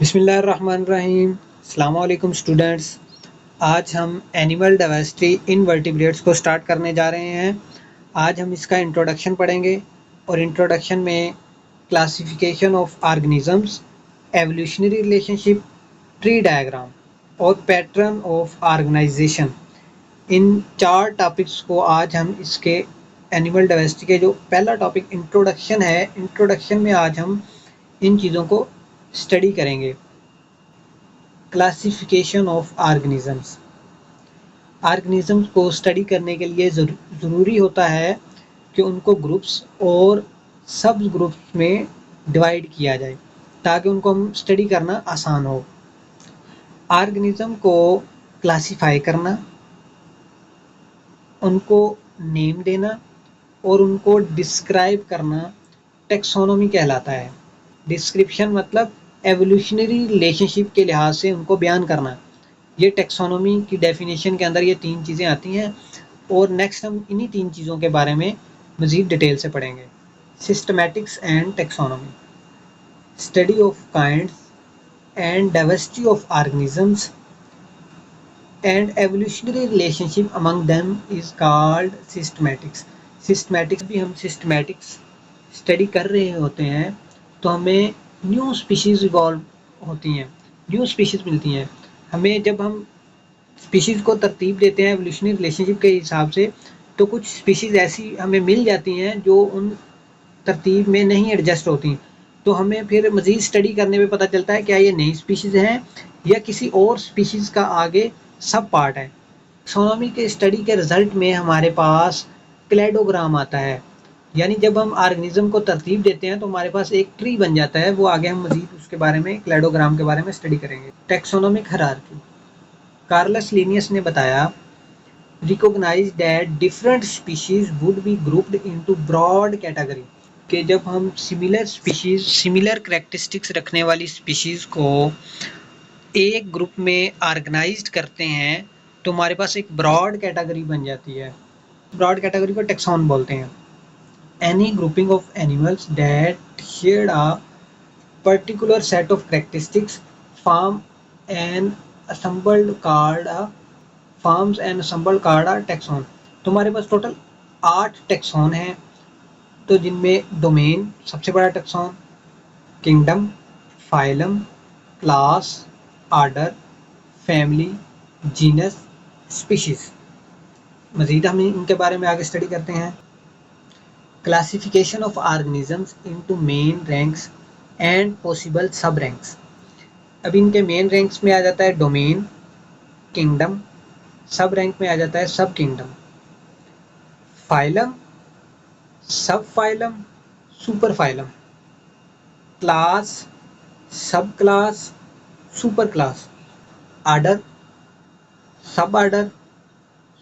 बिस्मिल्लाहिर्रहमानिर्रहीम। अस्सलाम वालेकुम स्टूडेंट्स। आज हम एनिमल डाइवर्सिटी इन वर्टिब्रेट्स को स्टार्ट करने जा रहे हैं। आज हम इसका इंट्रोडक्शन पढ़ेंगे और इंट्रोडक्शन में classification of organisms, evolutionary relationship, tree diagram और पैटर्न ऑफ ऑर्गेनाइजेशन, इन 4 टॉपिक्स को आज हम इसके एनिमल डाइवर्सिटी के जो पहला टॉपिक इंट्रोडक्शन है, इंट्रोडक्शन में आज हम इन चीज़ों को स्टडी करेंगे। Classification of organisms. ऑर्गेनिजम्स को स्टडी करने के लिए ज़रूरी होता है कि उनको ग्रुप्स और सब ग्रुप्स में डिवाइड किया जाए ताकि उनको हम स्टडी करना आसान हो। ऑर्गेनिज्म को क्लासिफाई करना, उनको नेम देना और उनको डिस्क्राइब करना टेक्सोनोमी कहलाता है। डिस्क्रिप्शन मतलब एवोल्यूशनरी रिलेशनशिप के लिहाज से उनको बयान करना। ये टेक्सोनोमी की डेफिनेशन के अंदर ये 3 चीज़ें आती हैं और नेक्स्ट हम इन्हीं 3 चीज़ों के बारे में मज़ीद डिटेल से पढ़ेंगे। Systematics and taxonomy, study of kinds and diversity of organisms and evolutionary relationship among them is called systematics. Systematics भी हम सिस्टमैटिक्स स्टडी कर रहे होते हैं तो हमें न्यू स्पीशीज़ इवॉल्व होती हैं, न्यू स्पीशीज़ मिलती हैं हमें। जब हम स्पीशीज़ को तरतीब देते हैं एवोल्यूशनरी रिलेशनशिप के हिसाब से, तो कुछ स्पीशीज़ ऐसी हमें मिल जाती हैं जो उन तरतीब में नहीं एडजस्ट होती, तो हमें फिर मज़ीद स्टडी करने में पता चलता है क्या ये नई स्पीशीज़ हैं या किसी और स्पीशीज़ का आगे सब पार्ट है। टेक्सोनोमी के स्टडी के रिज़ल्ट में हमारे पास क्लेडोग्राम आता है, यानी जब हम ऑर्गेनिज्म को तरतीब देते हैं तो हमारे पास एक ट्री बन जाता है। वो आगे हम मज़ीद उसके बारे में, क्लेडोग्राम के बारे में स्टडी करेंगे। टेक्सोनोमिक हायरार्की, कार्लस लिनियस ने बताया, recognise that different species would be grouped into broad category, कि जब हम सिमिलर स्पीशीज, सिमिलर करैक्टरिस्टिक्स रखने वाली स्पीशीज को एक ग्रुप में ऑर्गेनाइज्ड करते हैं तो हमारे पास एक ब्रॉड कैटेगरी बन जाती है। ब्रॉड कैटेगरी को टेक्सॉन बोलते हैं। Any grouping of animals that shared a particular set of characteristics forms an ensemble called a taxon। तो हमारे पास टोटल 8 टैक्सॉन हैं, तो जिनमें डोमेन सबसे बड़ा taxon, kingdom, phylum, class, order, family, genus, species. मज़ीद हम इनके बारे में आगे स्टडी करते हैं। Classification of organisms into main ranks and possible sub ranks। अब इनके मेन रैंक्स में आ जाता है डोमेन, किंगडम, सब रैंक में आ जाता है सब किंगडम, फाइलम, सब फाइलम, सुपर फाइलम, क्लास, सब क्लास, सुपर क्लास, आर्डर, सब order,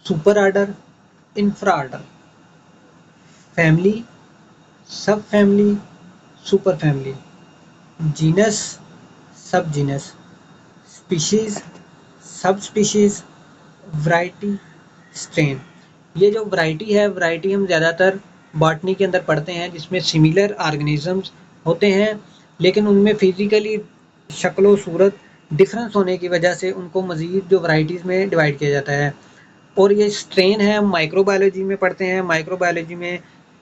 super order, infra order, family, सब फैमिली, सुपर फैमिली, जीनस, सब जीनस, स्पीशीज, सब स्पीशीज, वैरायटी, स्ट्रेन। ये जो वैरायटी है, वैरायटी हम ज़्यादातर बॉटनी के अंदर पढ़ते हैं, जिसमें सिमिलर ऑर्गेनिजम्स होते हैं लेकिन उनमें फिजिकली शक्ल सूरत डिफरेंस होने की वजह से उनको मज़ीद जो वैरायटीज़ में डिवाइड किया जाता है। और ये स्ट्रेन है, हम माइक्रोबायोलॉजी में पढ़ते हैं। माइक्रोबायोलॉजी में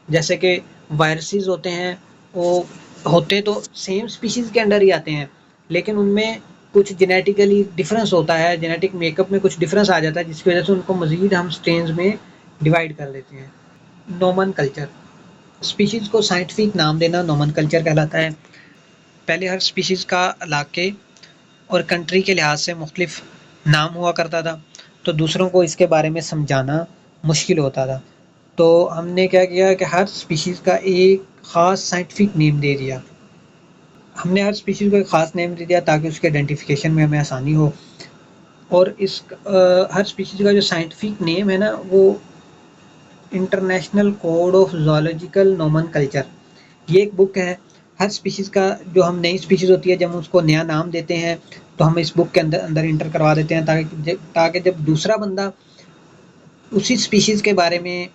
जैसे कि वायरसेस होते हैं, वो होते तो सेम स्पीशीज़ के अंडर ही आते हैं लेकिन उनमें कुछ जेनेटिकली डिफरेंस होता है, जेनेटिक मेकअप में कुछ डिफरेंस आ जाता है, जिसकी वजह से उनको मज़ीद हम स्ट्रेन्स में डिवाइड कर देते हैं। नोमेनकल्चर, स्पीशीज़ को साइंटिफिक नाम देना नोमेनकल्चर कहलाता है। पहले हर स्पीशीज़ का इलाके और कंट्री के लिहाज से मुख्तलिफ नाम हुआ करता था, तो दूसरों को इसके बारे में समझाना मुश्किल होता था। तो हमने क्या किया कि हर स्पीशीज़ का एक ख़ास साइंटिफिक नेम दे दिया। हमने हर स्पीशीज़ को एक ख़ास नेम दे दिया ताकि उसके आइडेंटिफिकेशन में हमें आसानी हो। और इस हर स्पीशीज़ का जो साइंटिफिक नेम है ना, वो international code of zoological nomenclature, ये एक बुक है। हर स्पीशीज़ का, जो हम नई स्पीशीज़ होती है, जब हम उसको नया नाम देते हैं तो हम इस बुक के अंदर इंटर करवा देते हैं ताकि जब दूसरा बंदा उसी स्पीशीज़ के बारे में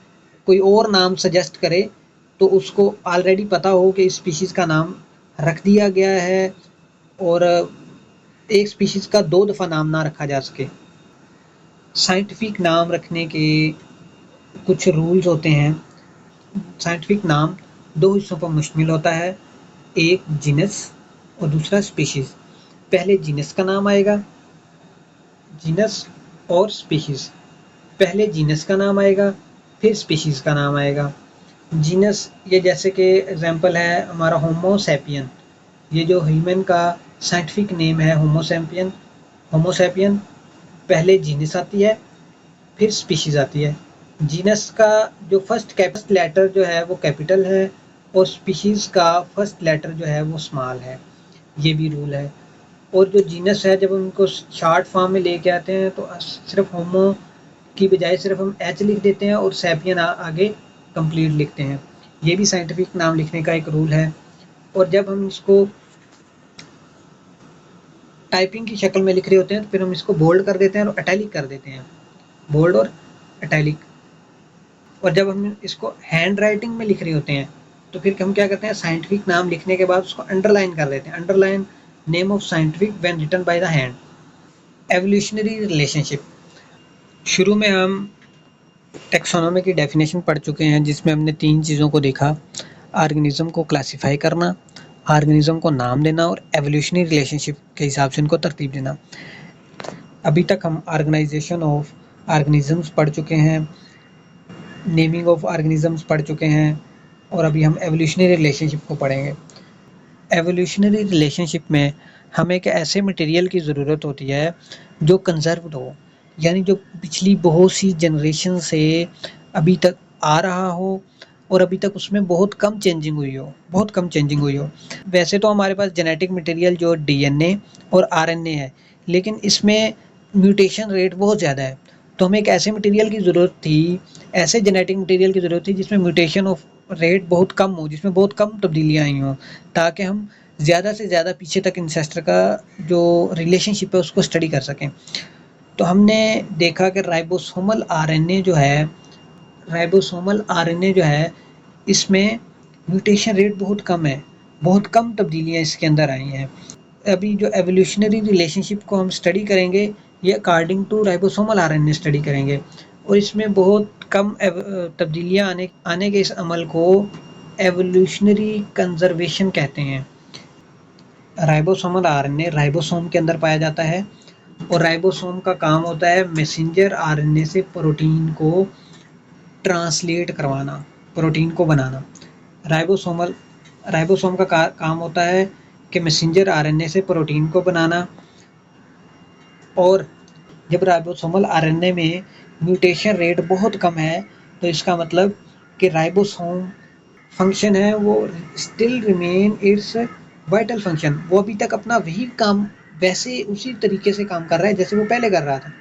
कोई और नाम सजेस्ट करे तो उसको ऑलरेडी पता हो कि इस स्पीशीज़ का नाम रख दिया गया है और एक स्पीशीज का 2 दफ़ा नाम ना रखा जा सके। साइंटिफिक नाम रखने के कुछ रूल्स होते हैं। साइंटिफिक नाम 2 हिस्सों पर मुश्तमिल होता है, एक जीनस और दूसरा स्पीशीज। पहले जीनस का नाम आएगा, जीनस और स्पीशीज। पहले जीनस का नाम आएगा, फिर स्पीशीज का नाम आएगा। जीनस ये जैसे कि एग्जांपल है हमारा होमो सैपियन, ये जो ह्यूमन का साइंटिफिक नेम है होमो सैपियन। होमो सैपियन पहले जीनस आती है, फिर स्पीशीज आती है। जीनस का जो फर्स्ट लेटर जो है वो कैपिटल है और स्पीशीज का फर्स्ट लेटर जो है वो स्मॉल है। ये भी रूल है। और जो जीनस है जब हम उनको शॉर्ट फॉर्म में लेके आते हैं तो सिर्फ होमो की बजाय सिर्फ हम एच लिख देते हैं और सैपियन आगे कंप्लीट लिखते हैं। ये भी साइंटिफिक नाम लिखने का एक रूल है। और जब हम इसको टाइपिंग की शक्ल में लिख रहे होते हैं तो फिर हम इसको बोल्ड कर देते हैं और इटैलिक कर देते हैं, बोल्ड और इटैलिक। और जब हम इसको हैंड राइटिंग में लिख रहे होते हैं तो फिर हम क्या करते हैं, साइंटिफिक नाम लिखने के बाद उसको अंडरलाइन कर देते हैं, underline name of scientific when written by the hand. Evolutionary relationship, शुरू में हम टेक्सोनॉमी की डेफिनेशन पढ़ चुके हैं जिसमें हमने 3 चीज़ों को देखा, ऑर्गेनिज्म को क्लासिफाई करना, ऑर्गेनिज्म को नाम देना और एवोल्यूशनरी रिलेशनशिप के हिसाब से इनको तरतीब देना। अभी तक हम ऑर्गेनाइजेशन ऑफ ऑर्गेनिजम्स पढ़ चुके हैं, नेमिंग ऑफ ऑर्गेनिजम्स पढ़ चुके हैं और अभी हम एवोल्यूशनरी रिलेशनशिप को पढ़ेंगे। एवोल्यूशनरी रिलेशनशिप में हमें एक ऐसे मटेरियल की ज़रूरत होती है जो कंजर्व्ड हो, यानी जो पिछली बहुत सी जनरेशन से अभी तक आ रहा हो और अभी तक उसमें बहुत कम चेंजिंग हुई हो। वैसे तो हमारे पास जेनेटिक मटेरियल जो डीएनए और आरएनए है, लेकिन इसमें म्यूटेशन रेट बहुत ज़्यादा है। तो हमें एक ऐसे मटेरियल की ज़रूरत थी, ऐसे जेनेटिक मटेरियल की ज़रूरत थी जिसमें म्यूटेशन ऑफ रेट बहुत कम हो, जिसमें बहुत कम तब्दीलियाँ आई हों, ताकि हम ज़्यादा से ज़्यादा पीछे तक इंसेस्टर का जो रिलेशनशिप है उसको स्टडी कर सकें। तो हमने देखा कि राइबोसोमल आरएनए जो है इसमें म्यूटेशन रेट बहुत कम है, बहुत कम तब्दीलियाँ इसके अंदर आई हैं। अभी जो एवोल्यूशनरी रिलेशनशिप को हम स्टडी करेंगे ये according to ribosomal RNA study करेंगे और इसमें बहुत कम तब्दीलियाँ आने के इस अमल को एवोल्यूशनरी कंजर्वेशन कहते हैं। राइबोसोमल आरएनए राइबोसोम के अंदर पाया जाता है और राइबोसोम का काम होता है मैसेंजर आरएनए से प्रोटीन को ट्रांसलेट करवाना, प्रोटीन को बनाना। राइबोसोम का काम होता है कि मैसेंजर आरएनए से प्रोटीन को बनाना। और जब राइबोसोमल आरएनए में म्यूटेशन रेट बहुत कम है तो इसका मतलब कि राइबोसोम फंक्शन है वो still remain it's vital function, वो अभी तक अपना वही काम वैसे उसी तरीके से काम कर रहा है जैसे वो पहले कर रहा था,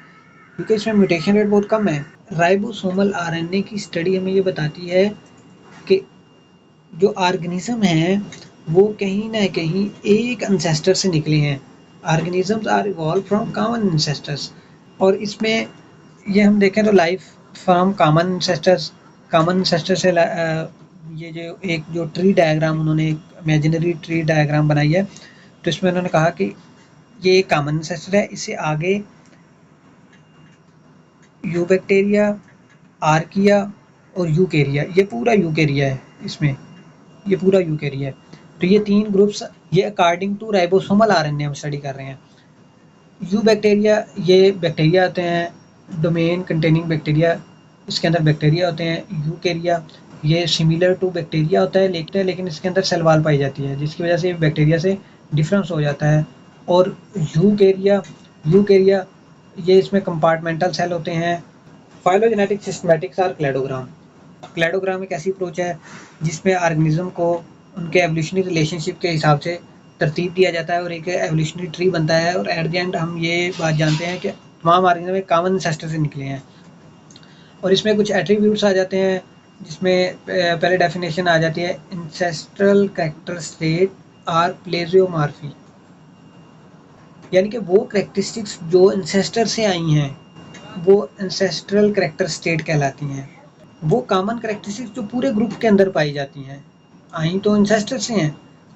क्योंकि इसमें म्यूटेशन रेट बहुत कम है। राइबोसोमल आरएनए की स्टडी हमें ये बताती है कि जो ऑर्गेनिज्म हैं वो कहीं ना कहीं एक एंसेस्टर से निकले हैं। Organisms are evolve from common ancestors. और इसमें ये हम देखें तो लाइफ फ्रॉम कॉमन एंसेस्टर से ये जो ट्री डायग्राम उन्होंने एक इमेजिनरी ट्री डायग्राम बनाई है तो इसमें उन्होंने कहा कि ये एक कॉमन एंसेस्टर है, इससे आगे यूबैक्टीरिया, आर्किया और यूकेरिया, ये पूरा यूकेरिया है, इसमें ये पूरा यूकेरिया है। तो ये 3 ग्रुप्स ये अकॉर्डिंग टू राइबोसोमल आरएनए हम स्टडी कर रहे हैं। यूबैक्टीरिया ये बैक्टीरिया आते हैं, डोमेन कंटेनिंग बैक्टीरिया, इसके अंदर बैक्टीरिया होते हैं। यूकेरिया ये सिमिलर टू बैक्टीरिया होता है लेकिन इसके अंदर सेल वॉल पाई जाती है जिसकी वजह से बैक्टीरिया से डिफरेंस हो जाता है। और यूकेरिया ये इसमें कंपार्टमेंटल सेल होते हैं। फाइलोजेनेटिक सिस्टमैटिक्स और क्लैडोग्राम एक ऐसी अप्रोच है जिसमें ऑर्गेनिज्म को उनके एवोल्यूशनरी रिलेशनशिप के हिसाब से तरतीब दिया जाता है और एक एवोल्यूशनरी ट्री बनता है और एट द एंड हम ये बात जानते हैं कि तमाम ऑर्गेनिज्म एक कॉमन एंसेस्टर से निकले हैं। और इसमें कुछ एट्रीब्यूट्स आ जाते हैं जिसमें पहले डेफिनेशन आ जाती है इंसेस्ट्रल कैरेक्टर स्टेट आर प्लेजियोमॉर्फी, यानी कि वो कैरेक्टरिस्टिक्स जो एंसेस्टर से आई हैं वो एंसेस्ट्रल कैरेक्टर स्टेट कहलाती हैं। वो कॉमन कैरेक्टरिस्टिक्स जो पूरे ग्रुप के अंदर पाई जाती हैं, आई तो एंसेस्टर से हैं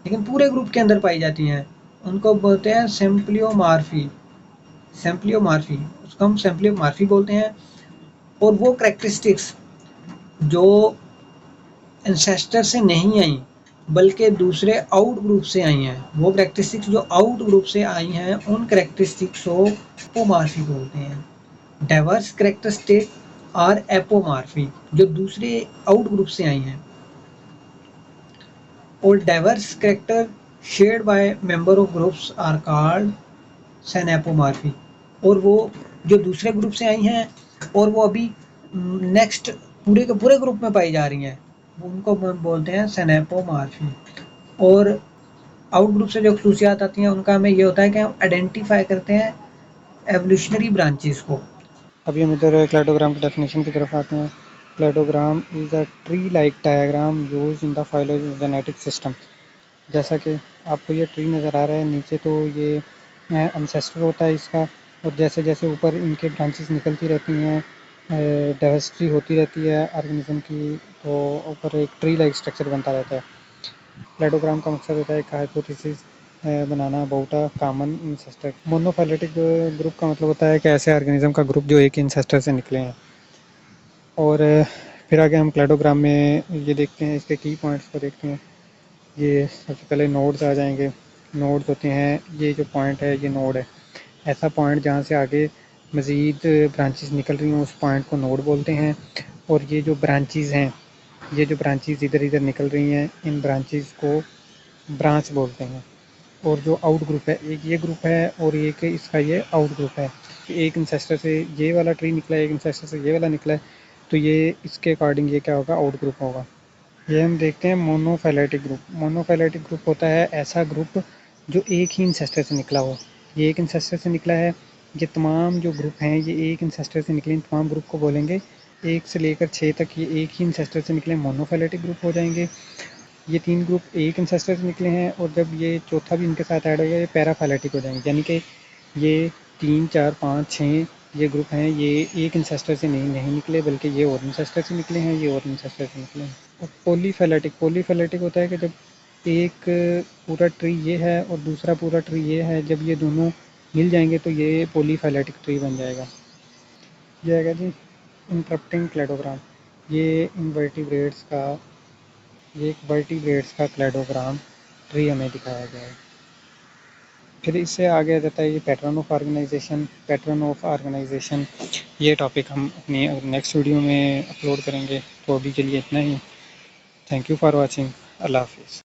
लेकिन पूरे ग्रुप के अंदर पाई जाती हैं उनको बोलते हैं सिम्प्लियोमॉर्फी। उसको हम सिम्प्लियोमॉर्फी बोलते हैं। और वो कैरेक्टरिस्टिक्स जो एंसेस्टर से नहीं आई बल्कि दूसरे आउट ग्रुप से आई हैं, वो कैरेक्टरिस्टिक्स जो आउट ग्रुप से आई हैं उन कैरेक्टरिस्टिक्स को एपोमॉर्फी बोलते हैं। डाइवर्स कैरेक्टरिस्टिक और एपोमॉर्फी जो दूसरे आउट ग्रुप से आई हैं। और diverse character shared by member of groups are called synapomorphy. और वो जो दूसरे ग्रुप से आई हैं और वो अभी नेक्स्ट पूरे के पूरे ग्रुप में पाई जा रही हैं, उनको बोलते हैं सिनेपोमॉर्फी। और आउट ग्रुप से जो खसूसियात आती हैं उनका हमें ये होता है कि हम आइडेंटिफाई करते हैं एवोल्यूशनरी ब्रांचेस को। अभी हम इधर क्लेडोग्राम की डेफिनेशन की तरफ आते हैं। Cladogram is a tree like diagram use in the phylogenetic system. जैसा कि आपको ये ट्री नज़र आ रहा है, नीचे तो ये एंसेस्टर होता है इसका, और जैसे जैसे ऊपर इनके ब्रांचेस निकलती रहती हैं, डाइवर्सिटी होती रहती है ऑर्गेनिज्म की, तो ऊपर एक ट्री लाइक स्ट्रक्चर बनता रहता है। क्लेडोग्राम का मकसद होता है एक hypothesis banana about a common ancestor. Monophyletic group का मतलब होता है कि ऐसे ऑर्गेनिज्म का ग्रुप जो एक इंसेस्टर से निकले हैं। और फिर आगे हम क्लेडोग्राम में ये देखते हैं, इसके की पॉइंट्स को देखते हैं। ये सबसे पहले नोड्स आ जाएंगे। नोड्स होते हैं, ये जो पॉइंट है ये नोड है। ऐसा पॉइंट जहाँ से आगे मज़ीद ब्रांचेस निकल रही हैं उस पॉइंट को नोड बोलते हैं। और ये जो ब्रांचेस हैं, ये जो ब्रांचेस इधर इधर निकल रही हैं, इन ब्रांचेस को ब्रांच बोलते हैं। और जो आउट ग्रुप है, एक ये ग्रुप है और एक इसका ये आउट ग्रुप है। एक इंसेस्टर से ये वाला ट्री निकला है, एक इंसेस्टर से ये वाला निकला है, तो ये इसके अकॉर्डिंग ये क्या होगा, आउट ग्रुप होगा। ये हम देखते हैं मोनोफाइलेटिक ग्रुप। मोनोफाइलेटिक ग्रुप होता है ऐसा ग्रुप जो एक ही इंसेस्टर से निकला हो। ये एक इंसेस्टर से निकला है, ये तमाम जो ग्रुप हैं ये एक इंसेस्टर से निकले, इन तमाम ग्रुप को बोलेंगे 1 से लेकर 6 तक ये एक ही इंसेस्टर से निकले मोनोफाइलेटिक ग्रुप हो जाएंगे। ये 3 ग्रुप एक इंसेस्टर से निकले हैं, और जब ये चौथा भी इनके साथ ऐड हो गया ये पैराफाइलेटिक हो जाएंगे। यानी कि ये 3, 4, 5, 6 ये ग्रुप हैं, ये एक इंसेस्टर से नहीं निकले, बल्कि ये और इंसेस्टर से निकले हैं, ये और इंसेस्टर से निकले हैं। और पॉलीफैलेटिक होता है कि जब एक पूरा ट्री ये है और दूसरा पूरा ट्री ये है, जब ये दोनों मिल जाएंगे तो ये पॉलीफैलेटिक ट्री बन जाएगा। ये आएगा जी इंटरप्टिंग क्लेडोग्राम। ये इनवर्टिब्रेट्स का, ये एक वर्टिब्रेट्स का क्लेडोग्राम ट्री हमें दिखाया गया है। फिर इससे आगे आ जाता है ये पैटर्न ऑफ ऑर्गेनाइजेशन। ये टॉपिक हम अपनी नेक्स्ट वीडियो में अपलोड करेंगे। तो अभी के लिए इतना ही। Thank you for watching. अल्लाह हाफिज़।